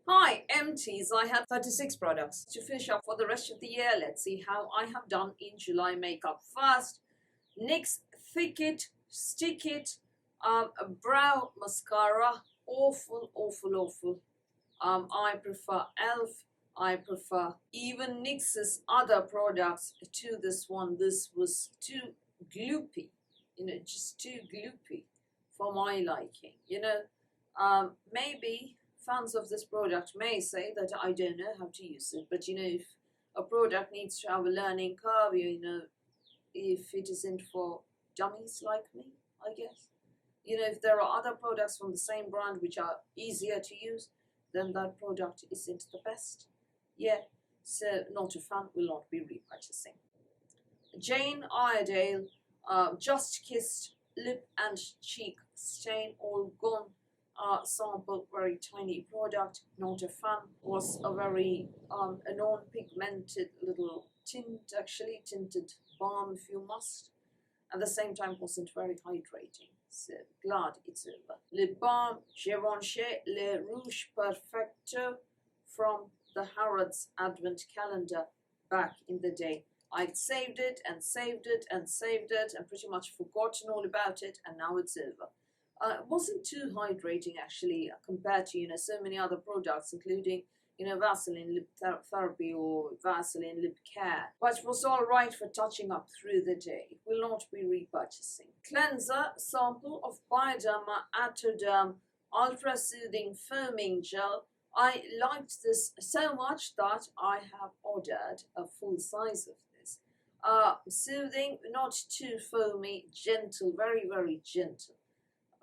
Hi, Empties. I have 36 products to finish up for the rest of the year. Let's see how I have done in July makeup. First, NYX Thick It, Stick It, Brow Mascara. Awful, awful, awful. I prefer e.l.f. I prefer even NYX's other products to this one. This was too gloopy, just too gloopy for my liking. Maybe fans of this product may say that I don't know how to use it, but if a product needs to have a learning curve, if it isn't for dummies like me, I guess. If there are other products from the same brand which are easier to use, then that product isn't the best. Yeah, so not a fan, will not be repurchasing. Jane Iredale, Just Kissed Lip and Cheek Stain, all gone. Sample, very tiny product, not a fan. Was a very a non-pigmented little tint, actually tinted balm if you must. At the same time, wasn't very hydrating. So glad it's over. Le Balm Givenchy Le Rouge Perfecto from the Harrods Advent Calendar back in the day. I'd saved it and saved it and saved it and pretty much forgotten all about it, and now it's over. It wasn't too hydrating actually compared to so many other products, including Vaseline Lip Therapy or Vaseline Lip Care, but it was all right for touching up through the day. It will not be repurchasing. Cleanser sample of Bioderma Atoderm Ultra Soothing Foaming Gel. I liked this so much that I have ordered a full size of this. Soothing, not too foamy, gentle, very, very gentle.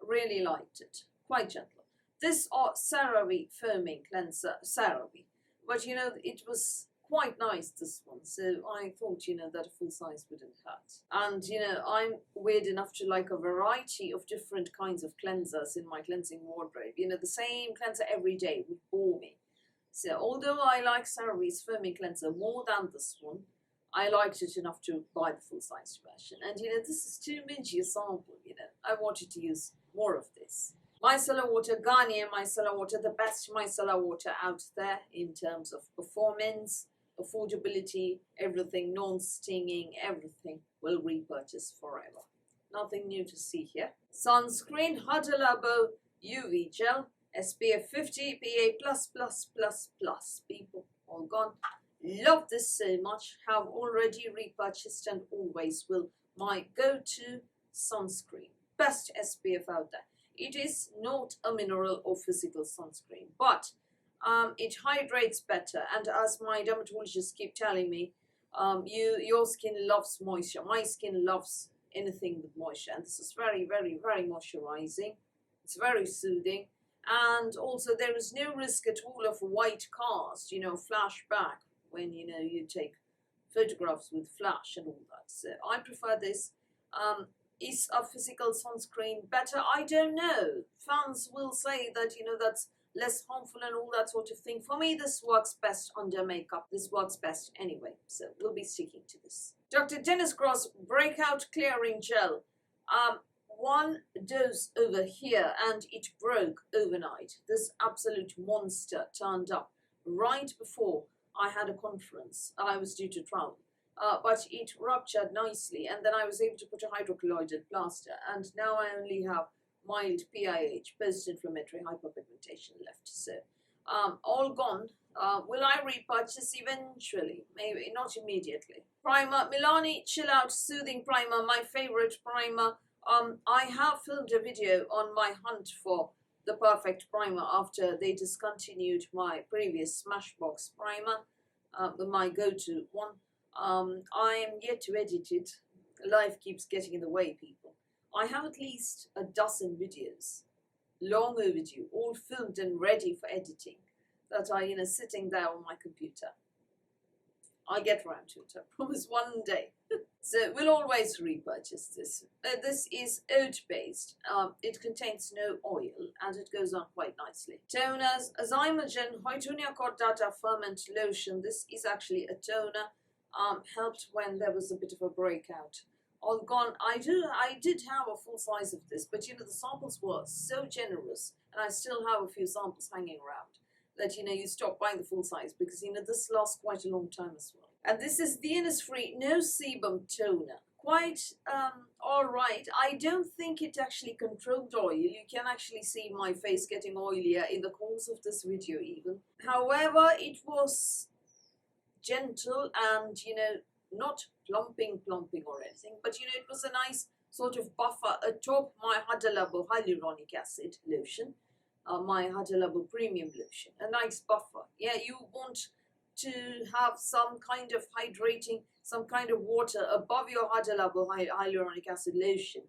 Really liked it. Quite gentle. This CeraVe foaming cleanser, CeraVe. But it was quite nice, this one. So I thought, that a full size wouldn't hurt. And, I'm weird enough to like a variety of different kinds of cleansers in my cleansing wardrobe. The same cleanser every day would bore me. So although I like CeraVe's foaming cleanser more than this one, I liked it enough to buy the full-size version. And, this is too mingy a sample, I wanted to use more of this. Micellar water, Garnier micellar water, the best micellar water out there in terms of performance, affordability, everything, non-stinging, everything. Will repurchase forever. Nothing new to see here. Sunscreen, Huda Labo UV Gel, SPF 50, PA+++++. People, all gone. Love this so much, have already repurchased and always will. My go-to sunscreen. Best SPF out there. It is not a mineral or physical sunscreen, but it hydrates better. And as my dermatologists keep telling me, your skin loves moisture. My skin loves anything with moisture. And this is very, very, very moisturizing. It's very soothing. And also there is no risk at all of white cast, flashback when, you take photographs with flash and all that. So I prefer this. Is a physical sunscreen better? I don't know. Fans will say that, that's less harmful and all that sort of thing. For me, this works best under makeup. This works best anyway, so we'll be sticking to this. Dr. Dennis Gross Breakout Clearing Gel. One dose over here and it broke overnight. This absolute monster turned up right before I had a conference. I was due to travel. But it ruptured nicely, and then I was able to put a hydrocolloidal plaster, and now I only have mild PIH, post-inflammatory hyperpigmentation, left. So, all gone. Will I repurchase eventually? Maybe, not immediately. Primer, Milani Chill Out Soothing Primer, my favorite primer. I have filmed a video on my hunt for the perfect primer after they discontinued my previous Smashbox primer, my go-to one. I am yet to edit it. Life keeps getting in the way, people. I have at least a dozen videos, long overdue, all filmed and ready for editing, that are, sitting there on my computer. I'll get around to it, I promise, one day. So we'll always repurchase this. This is oat-based. It contains no oil, and it goes on quite nicely. Toners, Zymogen Hoitunia Cordata Ferment Lotion. This is actually a toner. Helped when there was a bit of a breakout. All gone. I did have a full size of this, but the samples were so generous, and I still have a few samples hanging around. that, you know, you stop buying the full size, because, you know, this lasts quite a long time as well. And this is the Innisfree No Sebum Toner. Quite all right. I don't think it actually controlled oil. You can actually see my face getting oilier in the course of this video even. However, it was gentle and, you know, not plumping or anything, but, you know, it was a nice sort of buffer atop my Huda Labo hyaluronic acid lotion, my Huda Labo premium lotion. A nice buffer. Yeah, you want to have some kind of hydrating, some kind of water above your Huda Labo hyaluronic acid lotion,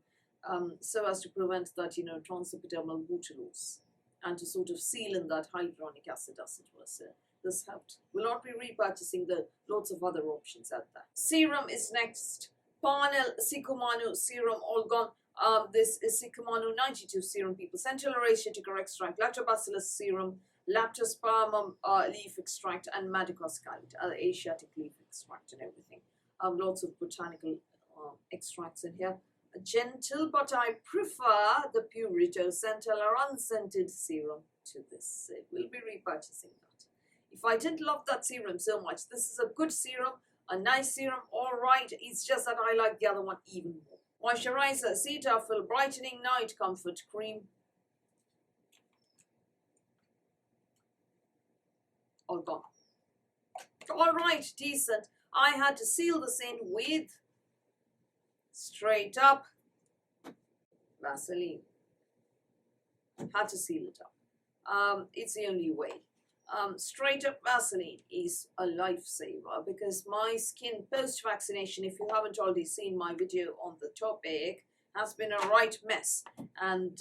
so as to prevent that, you know, transepidermal water loss, and to sort of seal in that hyaluronic acid, as it were. So this helped. We'll not be repurchasing the lots of other options out there. Serum is next. Parnell Sycamore serum, all gone. This is Sycamore 92 serum, people. Central Asiatic extract, Lactobacillus serum, Lactospermum leaf extract, and Madagascarite, Asiatic leaf extract, and everything. Lots of botanical extracts in here. Gentle, but I prefer the Purito Central or unscented serum to this. So we'll be repurchasing that. If I didn't love that serum so much, this is a good serum, a nice serum, all right. It's just that I like the other one even more. Moisturizer, Cetaphil Brightening Night Comfort Cream. All gone. All right, decent. I had to seal this in with straight up Vaseline. Had to seal it up. It's the only way. Straight up Vaseline is a lifesaver, because my skin post-vaccination, if you haven't already seen my video on the topic, has been a right mess, and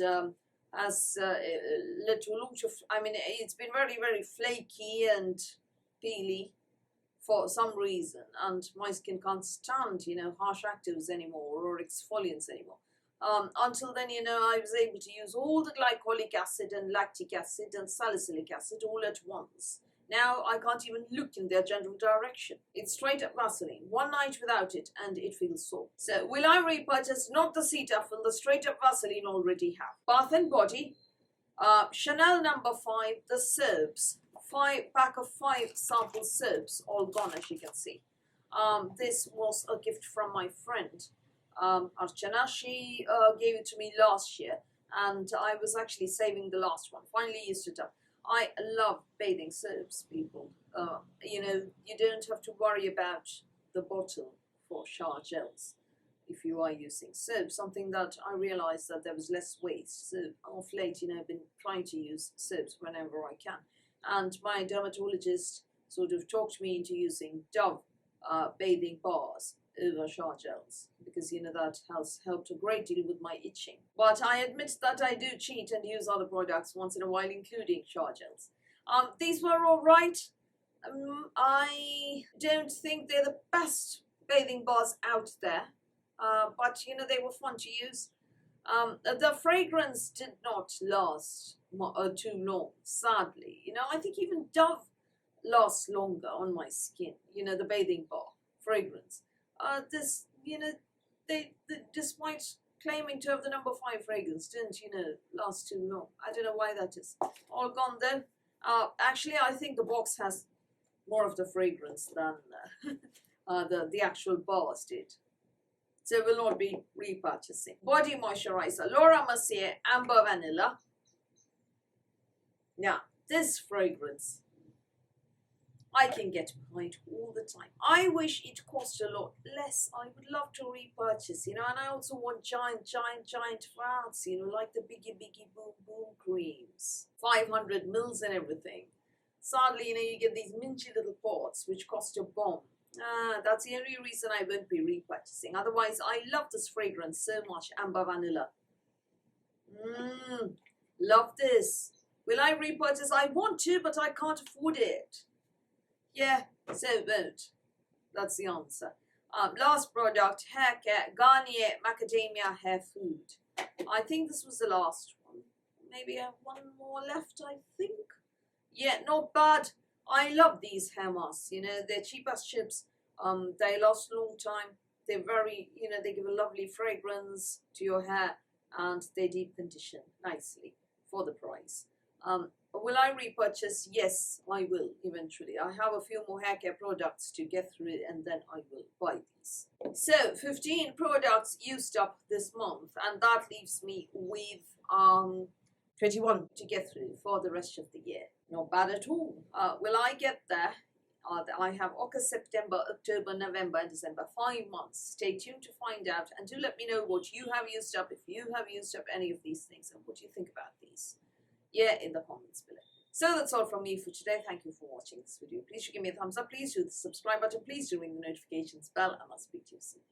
has led to a lot of, I mean, it's been very, very flaky and peely for some reason, and my skin can't stand, you know, harsh actives anymore or exfoliants anymore. Until then, you know, I was able to use all the glycolic acid and lactic acid and salicylic acid all at once. Now I can't even look in their general direction. It's straight up Vaseline. One night without it and it feels sore. So will I repurchase? Not the Cetaphil, the straight up Vaseline already have. Bath and Body, Chanel number 5, the soaps. Pack of 5 sample soaps, all gone, as you can see. This was a gift from my friend Archana. She gave it to me last year, and I was actually saving the last one. Finally used it up. I love bathing soaps, people. You know, you don't have to worry about the bottle for shower gels if you are using soap. Something that I realized that there was less waste. So of late, you know, I've been trying to use soaps whenever I can. And my dermatologist sort of talked me into using Dove bathing bars over shower gels, because, you know, that has helped a great deal with my itching. But I admit that I do cheat and use other products once in a while, including shower gels. These were all right. I don't think they're the best bathing bars out there, but, you know, they were fun to use. The fragrance did not last too long, sadly. You know, I think even Dove lasts longer on my skin, you know, the bathing bar fragrance. This, you know, they despite claiming to have the number 5 fragrance, didn't, you know, last too long. I don't know why that is. All gone though. Actually, I think the box has more of the fragrance than the actual bars did. So we'll not be repurchasing. Body moisturizer, Laura Mercier Amber Vanilla. Now, this fragrance I can get behind all the time. I wish it cost a lot less. I would love to repurchase, you know, and I also want giant fats, you know, like the Biggie Boom Boom creams. 500 mils and everything. Sadly, you know, you get these minty little pots which cost a bomb. That's the only reason I won't be repurchasing. Otherwise, I love this fragrance so much, Amber Vanilla. Love this. Will I repurchase? I want to, but I can't afford it. Yeah, so won't. That's the answer. Last product, hair care, Garnier Macadamia Hair Food. I think this was the last one. Maybe I have one more left, I think. Yeah, not bad. I love these hair masks. You know, they're cheap as chips. They last a long time. They're very, you know, they give a lovely fragrance to your hair, and they deep condition nicely for the price. Will I repurchase? Yes, I will eventually. I have a few more hair care products to get through and then I will buy these. So 15 products used up this month, and that leaves me with 21 to get through for the rest of the year. Not bad at all. Will I get there? I have August, September, October, November, and December. 5 months. Stay tuned to find out, and do let me know what you have used up, if you have used up any of these things, and what you think about these. Yeah, in the comments below. So that's all from me for today. Thank you for watching this video. Please do give me a thumbs up. Please do the subscribe button. Please do ring the notifications bell, and I'll speak to you soon.